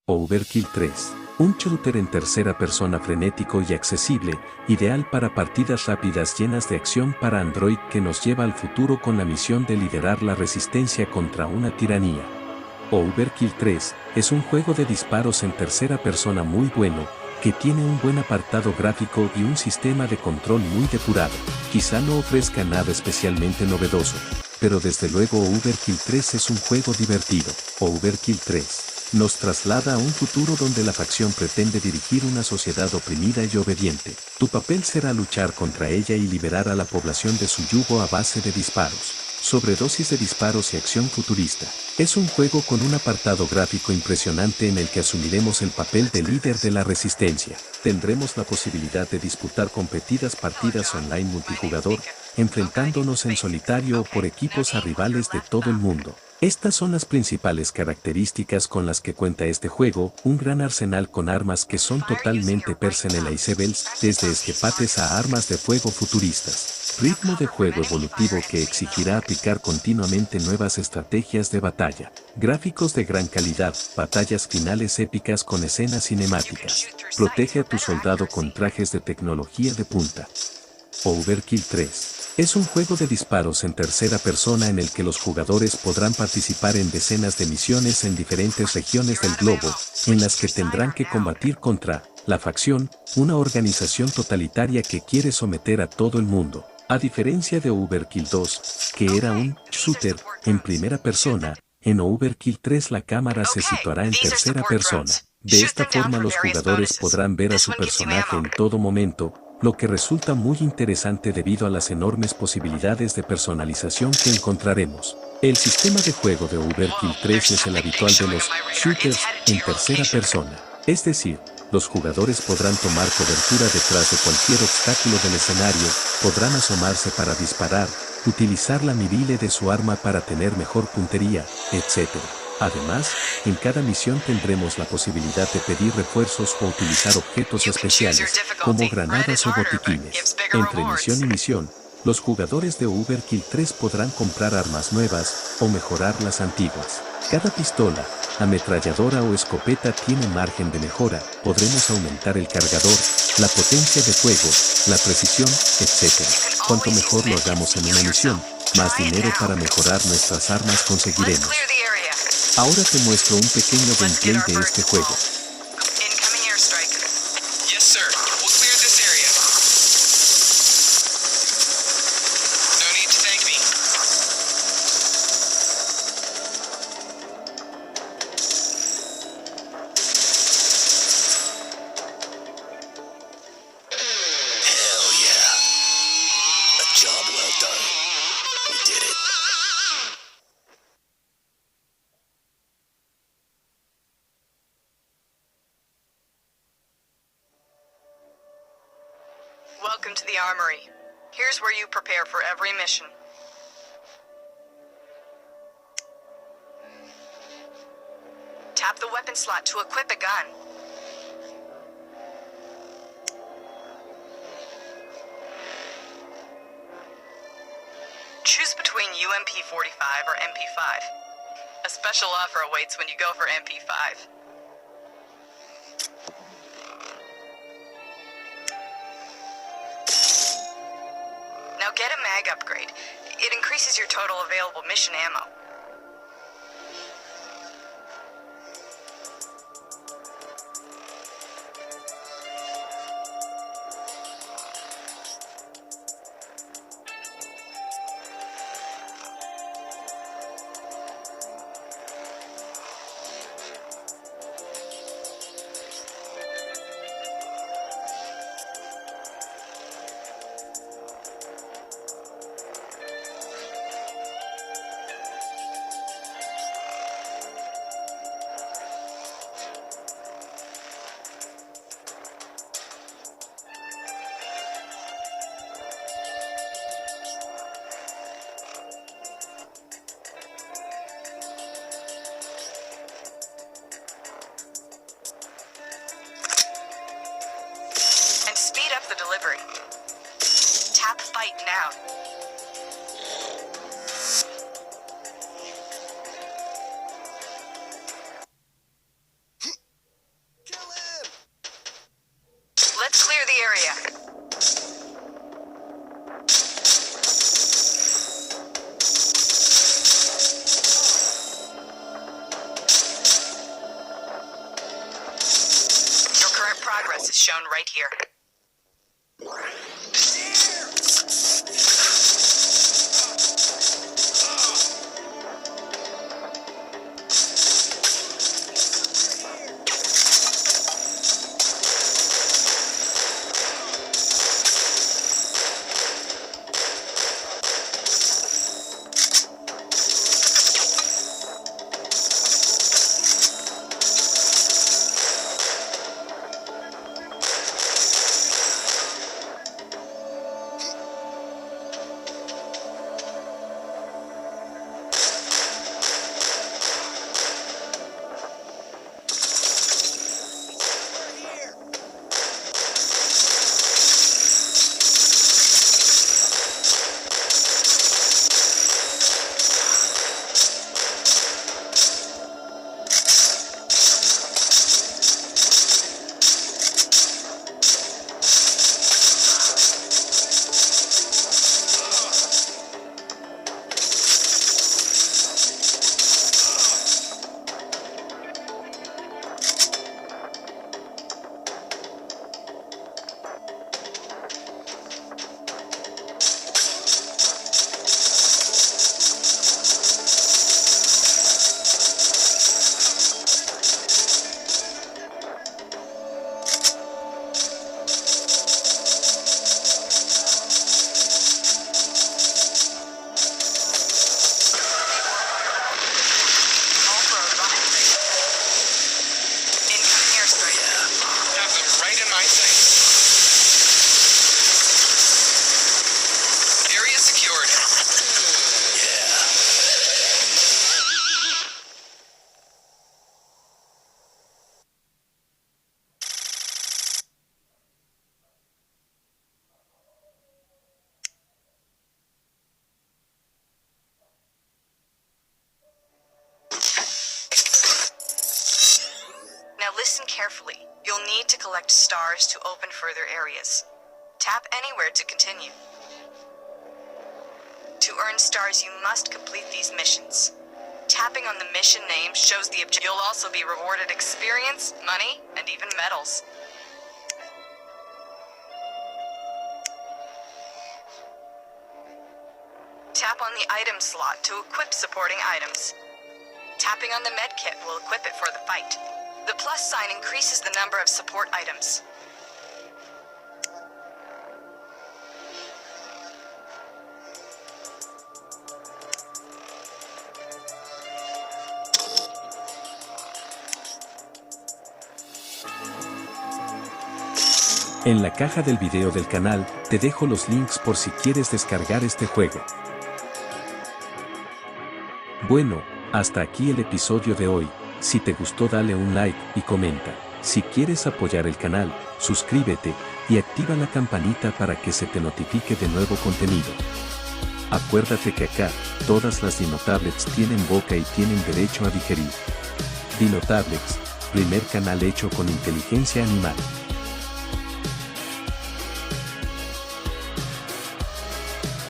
Overkill 3. Un shooter en tercera persona frenético y accesible, ideal para partidas rápidas llenas de acción para Android que nos lleva al futuro con la misión de liderar la resistencia contra una tiranía. Overkill 3 es un juego de disparos en tercera persona muy bueno, que tiene un buen apartado gráfico y un sistema de control muy depurado. Quizá no ofrezca nada especialmente novedoso, pero desde luego Overkill 3 es un juego divertido. Overkill 3 nos traslada a un futuro donde la facción pretende dirigir una sociedad oprimida y obediente. Tu papel será luchar contra ella y liberar a la población de su yugo a base de disparos. Sobredosis de disparos y acción futurista. Es un juego con un apartado gráfico impresionante en el que asumiremos el papel de líder de la resistencia. Tendremos la posibilidad de disputar competidas partidas online multijugador, enfrentándonos en solitario o por equipos a rivales de todo el mundo. Estas son las principales características con las que cuenta este juego, un gran arsenal con armas que son totalmente personalizables, desde escapates a armas de fuego futuristas. Ritmo de juego evolutivo que exigirá aplicar continuamente nuevas estrategias de batalla. Gráficos de gran calidad, batallas finales épicas con escenas cinemáticas. Protege a tu soldado con trajes de tecnología de punta. Overkill 3. Es un juego de disparos en tercera persona en el que los jugadores podrán participar en decenas de misiones en diferentes regiones del globo, en las que tendrán que combatir contra la facción, una organización totalitaria que quiere someter a todo el mundo. A diferencia de Overkill 2, que era un shooter en primera persona, en Overkill 3 la cámara se situará en tercera persona. De esta forma los jugadores podrán ver a su personaje en todo momento, lo que resulta muy interesante debido a las enormes posibilidades de personalización que encontraremos. El sistema de juego de Overkill 3 es el habitual de los shooters en tercera persona. Es decir, los jugadores podrán tomar cobertura detrás de cualquier obstáculo del escenario, podrán asomarse para disparar, utilizar la mira de su arma para tener mejor puntería, etc. Además, en cada misión tendremos la posibilidad de pedir refuerzos o utilizar objetos especiales, como granadas o botiquines. Entre misión y misión, los jugadores de Overkill 3 podrán comprar armas nuevas o mejorar las antiguas. Cada pistola, ametralladora o escopeta tiene margen de mejora, podremos aumentar el cargador, la potencia de fuego, la precisión, etc. Cuanto mejor lo hagamos en una misión, más dinero para mejorar nuestras armas conseguiremos. Ahora te muestro un pequeño gameplay de este juego. Welcome to the armory. Here's where you prepare for every mission. Tap the weapon slot to equip a gun. Choose between UMP-45 or MP5. A special offer awaits when you go for MP5. Now get a mag upgrade. It increases your total available mission ammo. Speed up the delivery. Tap fight now. progress is shown right here. Now listen carefully. You'll need to collect stars to open further areas. Tap anywhere to continue. To earn stars, you must complete these missions. Tapping on the mission name shows the objective. You'll also be rewarded experience, money, and even medals. Tap on the item slot to equip supporting items. Tapping on the med kit will equip it for the fight. The plus sign increases the number of support items. En la caja del video del canal, te dejo los links por si quieres descargar este juego. Bueno, hasta aquí el episodio de hoy. Si te gustó dale un like y comenta. Si quieres apoyar el canal, suscríbete y activa la campanita para que se te notifique de nuevo contenido. Acuérdate que acá, todas las DinoTablets tienen boca y tienen derecho a digerir. DinoTablets, primer canal hecho con inteligencia animal.